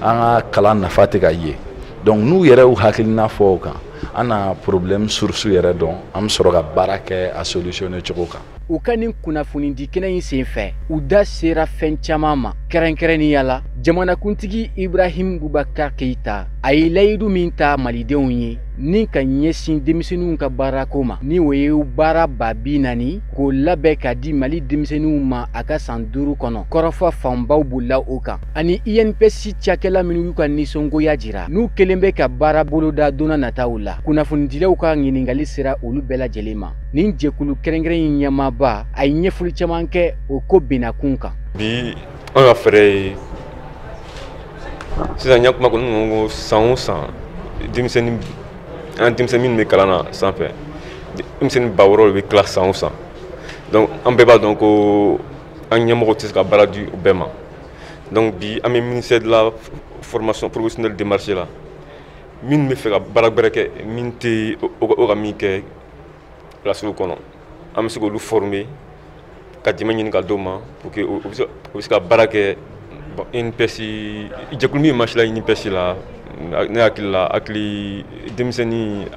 an ka kalan nafa tɛ ka ye donc n'u yɛrɛ y'u hakilina fɔ o kan an na problème source yɛrɛ dɔn an bɛ sɔrɔ ka baara kɛ a solutionner cogo kan. U ka nin kunnafoni di kɛnɛ in senfɛ u da sera fɛn caman ma kɛrɛnkɛrɛnnenya la jamanakuntigi Ibrahim Boubacar Keita a ye layidu min ta malidenw ye ni ka ɲɛsin denmisɛnninw ka baarako ma ni o ye baara 40,000 k'o labɛn ka di Mali denmisɛnninw ma a ka san 5 kɔnɔ kɔrɔfɔ fanbaw bolila o kan ani INPS cakɛla minnu y'u ka nisɔngoya jira n'u kelen bɛ ka baara boloda donna nataw la kunnafonidilaw ka ɲiningali sera olu bɛɛ lajɛlen ma nin jɛkulu kɛrɛnkɛrɛn ɲɛmaaba a ye ɲɛfɔli caman kɛ o ko benakun kan. Bi an ka fɛɛrɛ ye sisan ɲa kuma kɔni ko san o san denmisɛnnin minnu bɛ kalan na sanfɛ denmisɛnnin 600 de bɛ tila san o san donc an bɛɛ b'a dɔn ko an ɲɛmɔgɔ tɛ se ka baara di u bɛɛ ma donc bi an bɛ ministère de la formation professionnelle démarché la minnu bɛ fɛ ka baara gbɛrɛ kɛ min tɛ o ka min kɛ kilasiw kɔnɔ an bɛ se k'olu former ka dɛmɛ ɲini ka d'o ma pour que u bɛ se ka baara kɛ INPS jɛkulu min masila INPS la ne hakili la denmisɛnnin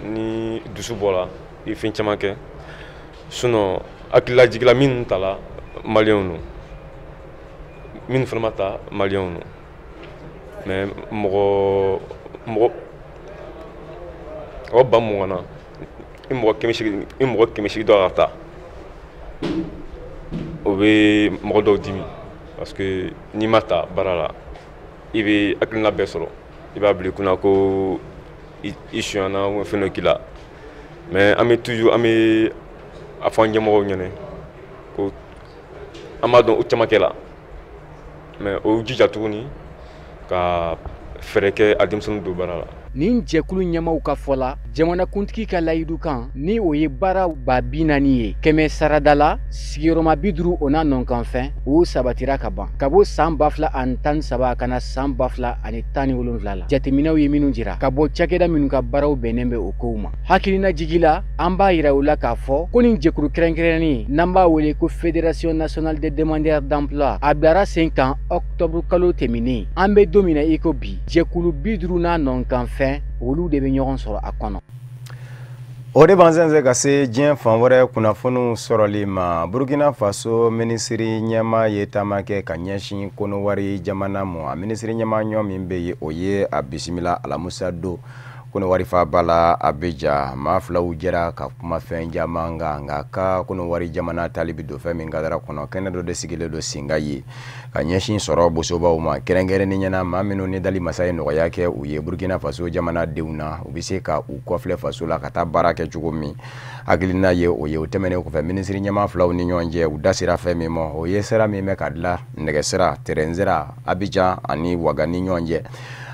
ni dusu bɔra i ye fɛn caman kɛ sinon hakililajigila minnu ta la maliyɛnw don minnu fana ma ta maliyɛnw don mais mɔgɔ ba 20 na mɔgɔ kɛmɛ seegin dɔ ka taa o bɛ mɔgɔ dɔw dimi parce que n'i ma ta baara la i bɛ hakilina bɛɛ sɔrɔ i b'a bila i kunna ko i sonyana ou fɛn dɔ k'i la mais an bɛ toujours an bɛ a fɔ an ɲɛmɔgɔw ɲɛna ko an b'a dɔn o caman kɛla mais o jija tuguni ka fɛɛrɛ kɛ a denmisɛnninw don baara la. Nin jɛkulu ɲɛmaw ka fɔ la jamanakuntigi ka layidu kan ni o ye baara ba 40 ye kɛmɛ sarada la sigiyɔrɔma 50 o n'a nɔnkanfɛn o sabatira ka ban ka bɔ san 2013 ka na san 2017 la jateminɛw ye minnu jira ka bɔ cakɛda minnu ka baaraw bɛnnen bɛ o kow ma hakilina jigi la an b'a yira u la k'a fɔ ko nin jɛkulu kɛrɛnkɛrɛnnen n'an b'a wele ko Fédération nationale des demandeurs d'emploi a bilara sen kan octobre kalo tɛmɛnen an bɛ don min na i ko bi jɛkulu 50 n'a nɔnkanfɛn olu de bɛ ɲɔgɔn sɔrɔ a kɔnɔ. O de b'an sɛnsɛn ka se diɲɛ fan wɛrɛ kunnafoniw sɔrɔli ma Burkina Faso minisiri ɲɛma ye taama kɛ ka ɲɛsin Konowari jamana ma a minisiri ɲɛma ɲɔ min bɛ yen o ye a bisimila Alamusa Do Konowari Fabala Abidjan maa filaw jɛra ka kumafɛn caman kan nka ka Konowari jamana talibi don fɛn min kadara kɔnɔ kɛnɛ dɔ de sigilen don Singa ye ka ɲɛsin sɔrɔ bosobaw ma kɛrɛnkɛrɛnnen ɲɛna maa minnu ni dali masa ye nɔgɔya kɛ u ye Burkina Faso jamana denw na u bɛ se ka u kɔfilɛ faso la ka taa baara kɛ cogo min hakilina ye o ye o tɛmɛnen kɔfɛ minisiri ɲɛma filaw ni ɲɔgɔn cɛ u da sera fɛn min ma o ye sira min bɛ ka dilan nɛgɛsira terɛnsira Abidjan ani Ouaga ni ɲɔgɔn cɛ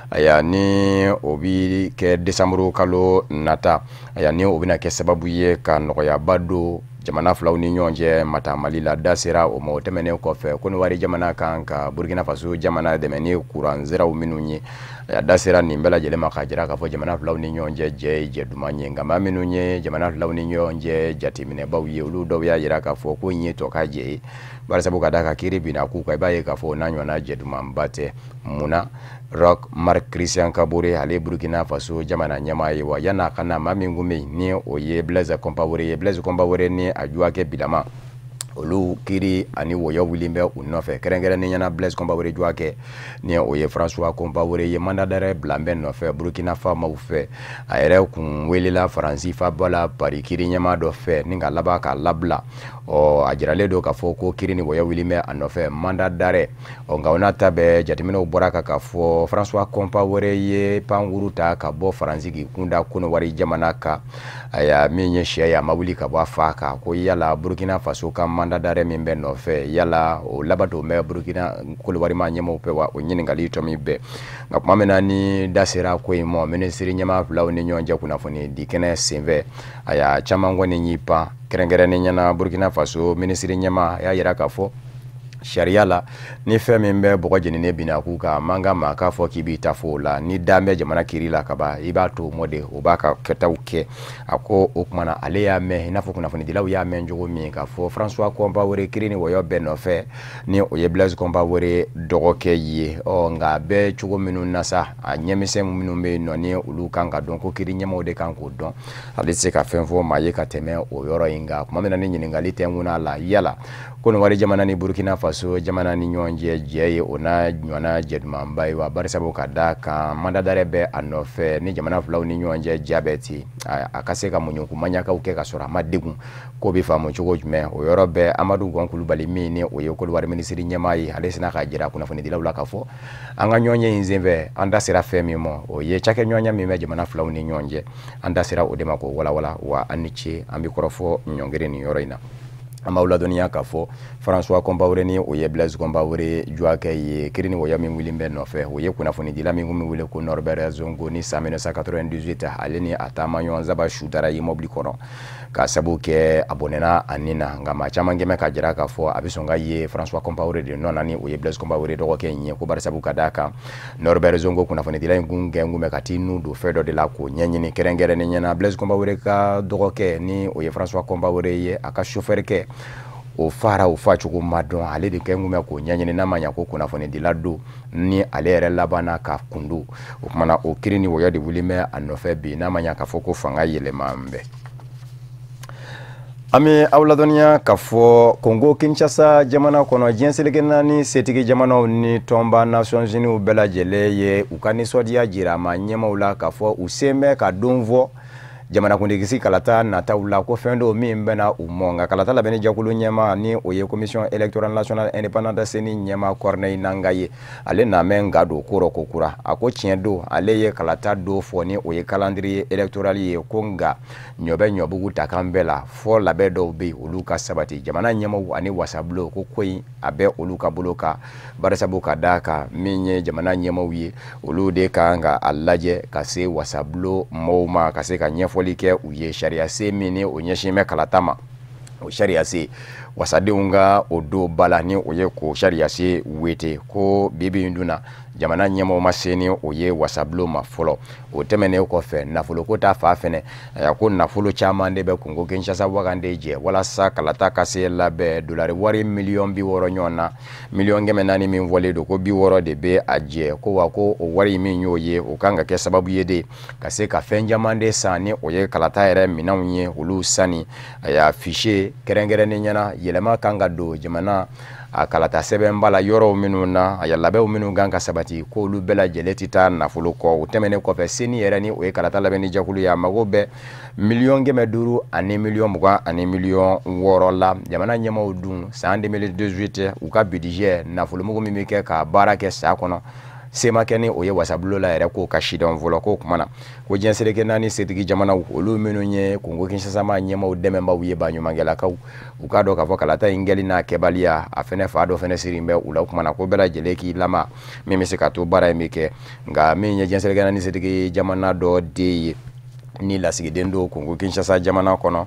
aya ni o bi kɛ décembre kalo nata aya ni o bɛna kɛ sababu ye ka nɔgɔyaba don jamana filaw ni ɲɔgɔn cɛ mata Mali la da sera o ma o tɛmɛnen kɔfɛ Konowari jamana kan ka Burkina Faso jamana dɛmɛ ni kuran zeraw minnu ye aya da sera nin bɛɛ lajɛlen ma ka jira k'a fɔ jamana filaw ni ɲɔgɔn cɛ jɛ ye jɛ duman ye nka maa minnu ye jamana filaw ni ɲɔgɔn cɛ jateminɛbaw ye olu dɔw y'a jira k'a fɔ ko in ye tɔ ka jɛ ye bari sabu ka da ka kiiri binna k'u kan i b'a ye k'a fɔ n'a ɲɔgɔnna jɛ dumanba tɛ munna Roch Marc Christian Kabore ale Burkina Faso jamana ɲɛmaa ye wa yan'a ka na maa min kun bɛ yen ni o ye Blaise Compaoré ye Blaise Compaoré ni a juwakɛ bilama olu kiri ani wɔyɔ wili bɛ u nɔfɛ kɛrɛnkɛrɛnnen ɲɛna Blaise Compaoré juwakɛ ni o ye François Compaoré ye mandat d'arrêt bila bɛ nɔfɛ Burkina faamaw fɛ a yɛrɛ kun welela Faransi fabala Paris kiri ɲɛmaa dɔ fɛ ni ka laban k'a labila a jiralen don k'a fɔ ko kiri ni wɔyɔ wili bɛ a nɔfɛ mandat d'arrêt nka o n'a ta bɛɛ jateminɛw bɔra kan k'a fɔ François Compaoré ye pankuru ta ka bɔ Faransi k'i kunda Konowari jamana kan aya min ye sɛ ye a ma wuli ka bɔ a fa kan ko yala Burkina Faso ka mandat d'arrêt min bɛ nɔfɛ yala o laban don bɛ Burkina Konowari ma ɲɛmaaw fɛ wa o ɲininkali tɔ min bɛɛ nka tuma min na ni da sera ko in ma minisiri ɲɛmaa filaw ni ɲɔgɔn cɛ kunnafoni di kɛnɛ senfɛ a y'a caman kɔni y'i pan kɛrɛnkɛrɛnnen ɲɛna Burkina Faso minisiri ɲɛmaa y'a yira k'a fɔ sariya la ni fɛn min bɛ bɔgɔ jeninen binna k'u kan man kan ma k'a fɔ k'i b'i ta fɔ o la ni da bɛ jamana kiri la kaban i b'a to o mɔ de o b'a ka kɛtaw kɛ a ko o tuma na ale y'a mɛn i n'a fɔ kunnafonidilaw y'a mɛn cogo min k'a fɔ François Compaoré kiri ni wɔyɔ bɛɛ nɔfɛ ni o ye Blaise Compaoré dɔgɔkɛ ye nka a bɛ cogo minnu na sa a ɲɛmisɛn minnu bɛ yen nɔ ni olu kan ka dɔn ko kiri ɲɛmaaw de kan k'o dɔn ale tɛ se ka fɛn fɔ maa ye ka tɛmɛ o yɔrɔ in kan tuma min na ni ɲininkali tɛ n kunna la yala Konowari jamana ni Burkina Faso jamana ni ɲɔgɔn cɛ jɛ ye o n'a ɲɔgɔnna jɛdumanba ye wa bari sabu ka da kan mandat d'arrêt bɛ a nɔfɛ ni jamana filaw ni ɲɔgɔn cɛ ja bɛ ten a ka se ka muɲukumaɲakaw kɛ ka sɔrɔ a ma degun ko bɛ faamu cogo jumɛn o yɔrɔ bɛɛ Amadou Gon Kulibali min ni o ye Konowari minisiri ɲɛmaa ye ale sina ka jira kunnafonidilaw la k'a fɔ an ka ɲɔgɔn ye in senfɛ an da sera fɛn min ma o ye cakɛ ɲɔgɔnya min bɛ jamana filaw ni ɲɔgɔn cɛ an da sera o de ma k'o walawala wa an ni ce an bɛ kɔrɔfɔ ɲɔngiri nin yɔrɔ in na an b'aw ladɔnniya k'a fɔ François Compaoré ni o ye Blaise Compaoré juwakɛ ye kiri ni wɔyɔ min wili bɛ nɔfɛ o ye kunnafonidila min kun bɛ wele ko Norbert Zongo ni san 1998 ale ni a taama ɲɔgɔn Zaba Sutara ye mɔbili kɔnɔ ka sabu kɛ a bɔnɛna a nin na nka maa caman kɛmɛ ka jira k'a fɔ a bɛ sɔn ka ye François Compaoré de nɔ na ni o ye Blaise Compaoré dɔgɔkɛ in ye ko bari sabu ka d'a kan Norbert Zongo kunnafonidila in kun gɛn kun bɛ ka t'i nu don fɛn dɔ de la k'o ɲɛɲini kɛrɛnkɛrɛnnen ɲɛna Blaise Compaoré ka dɔgɔkɛ ni o ye François Compaoré ye a ka chauffeur kɛ o fara o fa cogo ma dɔn ale de kɛ kun bɛ k'o ɲɛɲini n'a ma ɲɛ ko kunnafonidila don ni ale yɛrɛ labanna ka kundu o kumana o kiri ni wɔyɔ de wuli bɛ a nɔfɛ bi n'a ma ɲɛ k'a fɔ ko fanga yɛlɛma bɛ an bɛ aw ladɔnniya k'a fɔ Congo Kinshasa jamana kɔnɔ diɲɛ seleke naani setigi jamanaw ni tɔnba Nations Unies bɛɛ lajɛlen ye u ka nisɔndiya jira maa ɲɛmaaw la k'a fɔ u sen bɛ ka don fɔ jamana kundikisi kalata nataw la ko fendo min bena umonga kalata la bene jakulu nyema ni oye commission electoral national independent seni nyema Corneille Nangaye ale na menga do koro kokura ako tiendo ale ye kalata do foni oye calendrier electoral ye konga nyobe nyobugu takambela fo labe do be oluka sabati jamana nyema ani wasablo ko koi abe oluka boloka barasabuka daka minye jamana nyema wiye olude kanga alaje kase wasablo moma kase ka nyefolike uye sharia se mini onyeshime kalatama o sharia se wasadeunga odo balani oye ko sharia se wete ko bibi nduna jamana nyemo maseni oye wasablo mafolo o temene ko fe nafulo ko ta fa fene ya ko nafulo chama ndebe Kongo Kinshasa wagande je wala sa kalata kase labe dollar wari million bi woro nyona million ngeme nani min vole do ko bi woro de be aje ko wa ko o wari min yoye o kanga ke sababu yede kase ka fenja mande sani oye kalata ere minawye ulu sani ya fichier kerengere ni nyana yelema kanga do jamana akalata sebembala yoro minuna ayalabe minu ganga sabati ko lu bela jeletita nafulo ko utemene ko fe seni yerani o kalata labeni jakulu ya magobe million ngeme duru ani million muga ani million woro la jamana nyama odun sa 2018 uka budget nafulo mugo mimike ka barake sa kono sema keni oye wasablo la ere ko kashidon volo ko kumana ko jensere kenani setigi jamana olu menunye Kongo Kinshasa ma nyema udeme mba uye banyu mangela ka ukado ka vokalata ingeli na kebalia afene fado fene sirimbe ula kumana ko bela jeleki lama mimi sikato bara emike nga minye jensere kenani setigi jamana do de ni la sigidendo Kongo Kinshasa jamana kono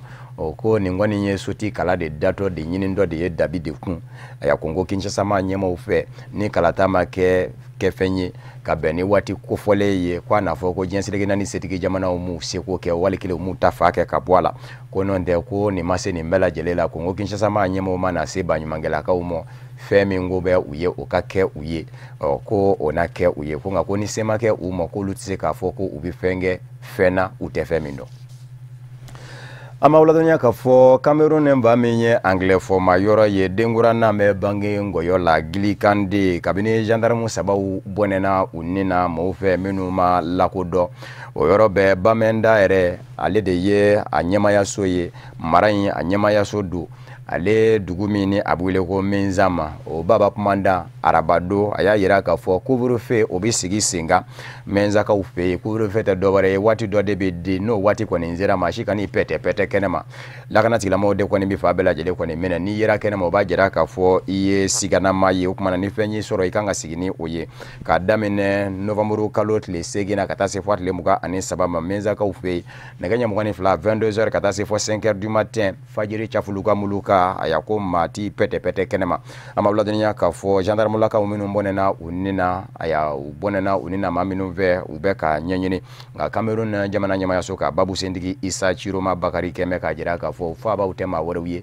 ko ni ngwani nye suti kala de dato de nyini ndo de dabi de kun ya Kongo Kinshasa ma nyema ufe ni kalata ma ke fenye ka beni wati ko fole ye kwa na foko jensile nani setigi jamana umu seko ke wale kile umu tafake ka bwala ko non de ko ni mase ni mbela jelela Kongo Kinshasa ma nyema mana se banyu mangela ka umo femi ngobe uye okake uye ko onake uye ko ngako ni sema ke umo ko lutise ka foko ubifenge fena utefemindo ama uladonya ka fo Cameroon nemba menye anglais fo mayoro ye dengura na me bangi ngoyo la glikande kabine gendarme sababu bonena unina mo fe menu ma lakodo o yoro be bamenda ere ale de ye anyema ya soye marayin anyema ya sodo ale dugumini abule ko menzama o baba pumanda arabado aya yira ka fo couvre-feu obisigi singa menza ka ufe couvre-feu te dobare wati do de be de no wati ko nzera mashika ni pete kenema la kana tila mo de ko ni bi fa bela jele ko ni mena ni yira kenema o ba jira ka fo iye sigana maye o kuma ni fenyi soro ikanga sigini oye ka damene Novembre kalot le segina kata se fo le muka ani sabama menza ka ufe naganya mugani fla 22h kata se fo 5h du matin fajiri chafuluka muluka ayako mati pete kenema ama bladenya ka fo gendarme la ka uminu bonena unina aya bonena unina maminu ve ubeka nyenyini nga Cameroon jamana nyama ya soka babu sendigi Isa Chiroma Bakari keme ka jira ka fo fa ba utema worowie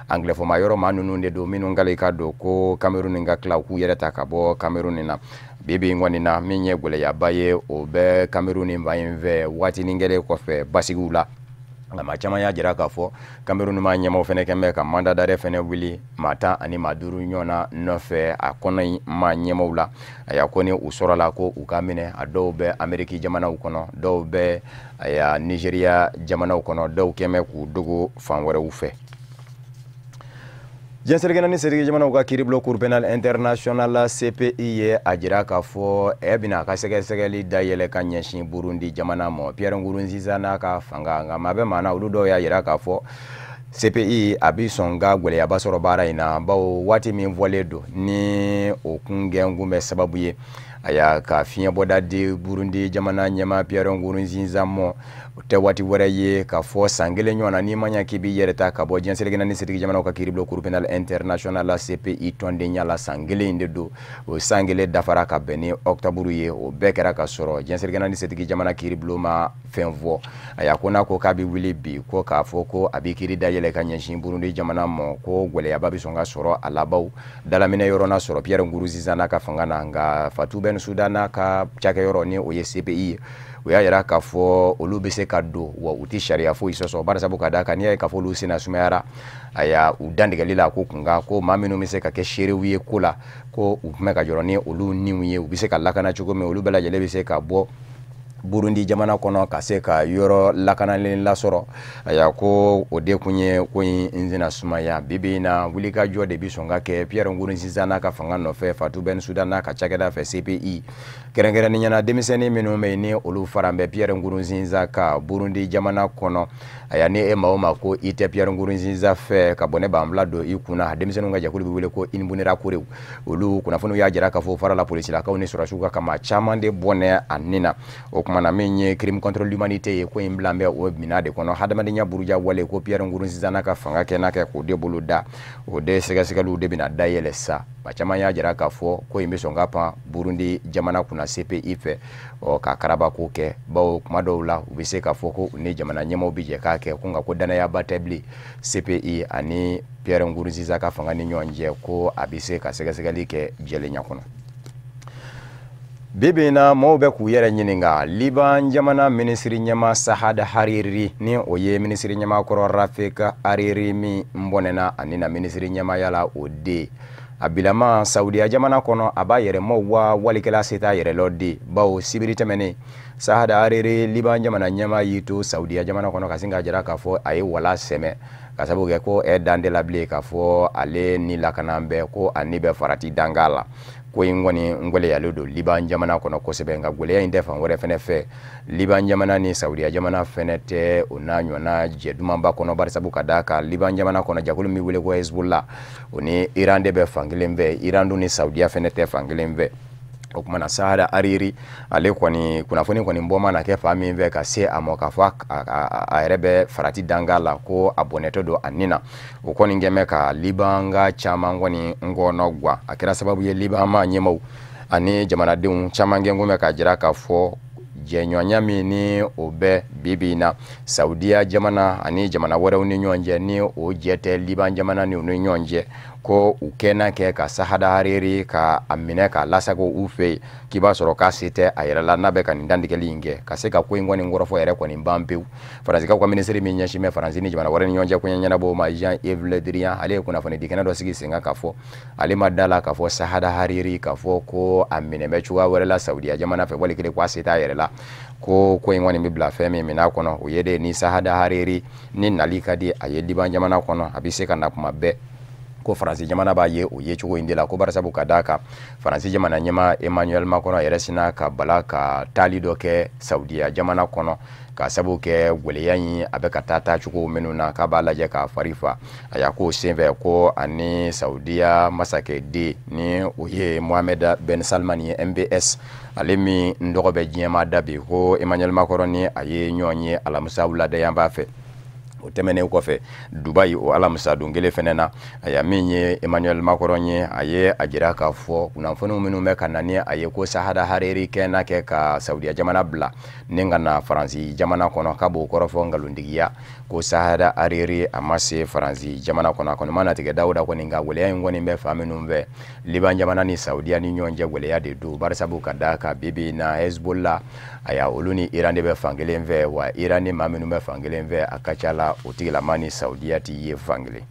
anglais fo mayoro manunu nde do minu ngale ka do ko Cameroon nga kla ku yereta ka bo Cameroon na bibi ngwani na minye gole ya baye obe Cameroon mbayenve wati ningere ko fe basigula la chama ya jira ka fo Cameroon ma nyama fene kembe ka manda dare fene wili mata ani maduru nyona nofe akona ma nyama ula ya koni usora la ko ukamine adobe Ameriki jamana ukono dobe ya Nigeria jamana ukono do keme ku dogo fanwore ufe jensergena ni sergi jamana uka kiriblo cour penal international CPI ye ajira ka fo ebina ka segeli dayele ka nyeshin Burundi jamana mo Pierre Ngurunziza na ka fanga nga mabe mana uludo ya jira ka fo CPI abisonga gwele ya basoro bara ina bawo wati min voledo ni okunge ngume sababu ye aya ka finya boda de Burundi jamana nyama Pierre Ngurunziza mo te wati wara ye ka fo sangele nyona ni manya kibi yereta ka bo jenselege nani setigi jamana ka kiriblo cour penal international CPI tonde nyala sangele ndedo o sangele dafara ka beni octobre ye o bekera ka soro jenselege nani setigi jamana kiriblo ma fenvo aya kona ko kabi wili bi ko ka fo ko abikiri dayele ka nyanshin Burundi jamana mo ko gwele ya babi songa soro alabaw dalamine yorona soro Pierre Nguruziza na ka fangana nga Fatou Ben Sudana ka chake yoroni o ye CPI uya yara ka fo olubese kado wa uti sharia fo isoso bara sabu kadaka ni ka fo lusi na sumayara aya udandiga lila ko kunga ko maminu mise ka ke shere wiye kula ko umeka joroni olu niwiye ubise ka lakana chugome olu bela jele bise ka bo Burundi jamana kono ka se ka yoro lakanalen lasoro aya ko o de kunye ko inzina sumaya bibina wulika jode bisonga ke Pierre Nkurunziza na ka fanga no fe Fatou Bensouda na ka chagada fe CPI kerengere ni nyana demiseni minu me ni olu farambe Pierre Nkurunziza ka Burundi jamana kono aya ni emaoma ko ite Pierre Nkurunziza fe ka bone bambla do ikuna demiseni nga jakulu biwele ko inbunira kure olu kuna funu ya jira ka fo fara la police la ka oni surashuka kama chamande bone anina mana menye crime contre l'humanité ko imblambe o minade kono hadamadinya buruja wale ko Pierre Nkurunziza na ka fanga ke na ka ko de buluda o de sega lu de bina dayele sa bachama ya jira ka fo ko imbeso ngapa Burundi jamana kuna CPI fe o ka karaba ko ke bawo kuma dowla ubise ka fo ko ne jamana nyemo bije ka ke kunga ko dana ya batabli CPI ani Pierre Nkurunziza ka fanga ni nyonje ko abise ka sega like jele nyakono Bibina mobe ku yere nyininga Liban jamana ministri nyama Sahada Hariri ni oye ministri nyama koro Rafika Hariri mi mbonena anina ministri nyama yala ode abilama Saudi jamana kono aba yere mo wa walikela seta yere lodi bawo sibiri temene Sahada Hariri Liban jamana nyama yitu Saudi jamana kono kasinga jara kafo ayi wala seme kasabu ke ko e dande labli kafo ale ni lakanambe ko anibe farati dangala ko ingoni ngole ya lodo Liban jamana kono ko sebenga gole ya indefa ngore fenefe Liban jamana ni Saudi jamana fenete unanywa na jeduma mba kono barisabu kadaka Liban jamana kono jakulu miwile ko Hezbollah oni Iran de be fangilembe Iran ni Saudi fenete fangilembe okumana Sahada Hariri ale kwani kuna foni kwani mboma na kefa amimve ka se amoka fa arebe farati dangala ko aboneto do anina ukoni ngemeka Libanga chama ngoni ngonogwa akira sababu ye Libama nyemo ani jamana de chama ngengome ka jira ka fo jenyo nyami ni obe bibina Saudia jamana ani jamana wore uni nyonje ni o jete Liban jamana ni uni nyonje ko ukena ke ka Sahada Hariri ka amine ka lasago ufe kiba soro ka site ayera la nabe ka ndandike linge ka se ka kwingwa ni ngorofo yere ko ni mbampe faransi ka kwa ministeri minyashi me faransi ni jamana wore ni nyonje kunyanya bo ma Jean Yves Le Drian ale kuna fone dikena do sigi singa ka fo ale madala ka fo Sahada Hariri ka fo ko amine me chuwa wore la Saudia jamana fe wale kile kwa site ayera la ko ingwa ni bibla feme mina kono uyede ni Sahada Hariri ni nalika di aye Liban jamana kono abise kana kuma be ko faransi jamana ba ye o ye chugo indela ko barasabu kadaka faransi jamana nyema Emmanuel Macron yeresina ka balaka tali doke Saudia jamana kono ka sabu ke gweleyanyi abeka tata chugo menuna ka balaje ka farifa aya ko senve ko ani Saudia masake de ni oye Mohammed Ben Salman ye MBS alemi ndogobe jema dabi ko Emmanuel Macron ni aye nyonye alamusa wulade yamba fe utemene ukofe Dubai o alamsa dungele fenena aya minye Emmanuel Macron ye aye ajira ka fo kuna mfono minu meka nani aye ko Sahada Hariri kena ke ka Saudi jamana bla ninga na Faransi jamana kono kabo korofo ngalundigia ko Sahada Hariri amase Faransi jamana kono mana tige Dauda ko ninga wole ngoni mbe faminu mbe Liban jamana ni Saudi ni nyonje wole ya de do barasabu kadaka bibi na Hezbollah aya oluni Iran de be fangele mve wa Iran ni maminu mbe fangele mve akachala utigila mani Saudiati ye fangele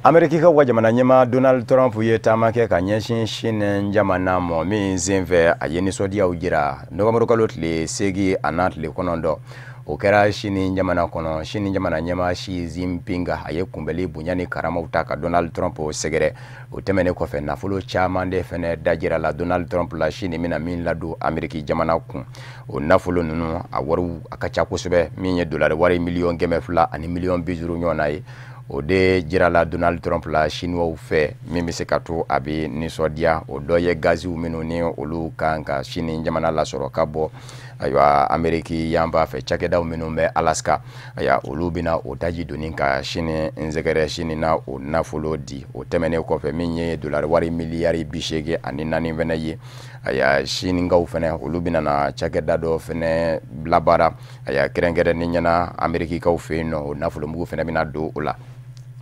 Amerika wa jamana nyema Donald Trump ye tamake ka nyeshin shinen jamana mo mi zinve ayeni sodia ujira ndoga lotle segi anatle konondo okera shini jamana kono shini jamana nyema shi zimpinga aye kumbeli bunyani karama utaka Donald Trump segere utemene ko fe nafulo chamande fene dajira la Donald Trump la shini mina min ladu Amerika jamana ku o nafulo nunu awaru akacha kusube minye dollar wari million gemefla ani million bizuru nyonai o de jirala Donald Trump la chinois ou fe mimi se kato abi ni sodia o doye gazi umenu ni olu kanka chini jamana la soro kabo aywa Ameriki yamba fe chakeda umenu me Alaska aya olu bina o taji doninka chini nzegere chini na o nafulo di o temene ko fe minye dollar wari miliyari bishege anina ni venaye aya chini ngau fene olu bina na chakeda do fene blabara aya kerengere ni nyana Ameriki ka fe no nafulo mugu fene bina do ola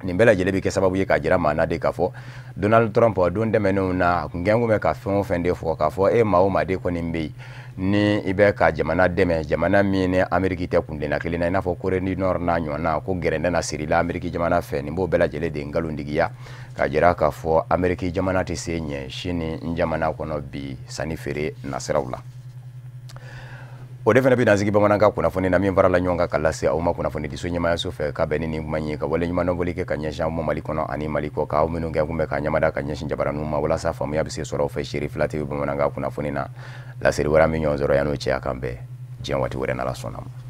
nimbela jelebi ke sababu ye ka jira mana de kafo Donald Trump o don demenu na ngengu me ka fon fende fo kafo e mawo made ko nimbe ni ibe ka jamana deme jamana mine Ameriki te kunde na kelina na fo Korea du Nord na nyona ko gerende na Sirila Ameriki jamana fe nimbo bela jele de ngalundigiya ka jira kafo Ameriki jamana te senye shini njamana kono bi sanifere na serawla o de fana bi danzigi bamanankan kunnafoni na min farala ɲɔgɔn kan ka lase aw ma kunnafoni diso ɲɛmayaso fɛ ka bɛn ni kuma ye ka wale ɲuman dɔnbɔli kɛ ka ɲɛsin ma Mali kɔnɔ ani Mali kɔ k'aw minnu kɛ kun bɛ ka ɲamada ka ɲɛsin jabaraniw ma walasa faamuya bɛ se sɔrɔ fɛ Cherifla TV bamanankan kunnafoni na laseli wɛrɛ an bɛ ɲɔgɔn sɔrɔ yan'o cɛ a kan bɛɛ diɲɛ waati wɛrɛ n'Ala sɔnna ma.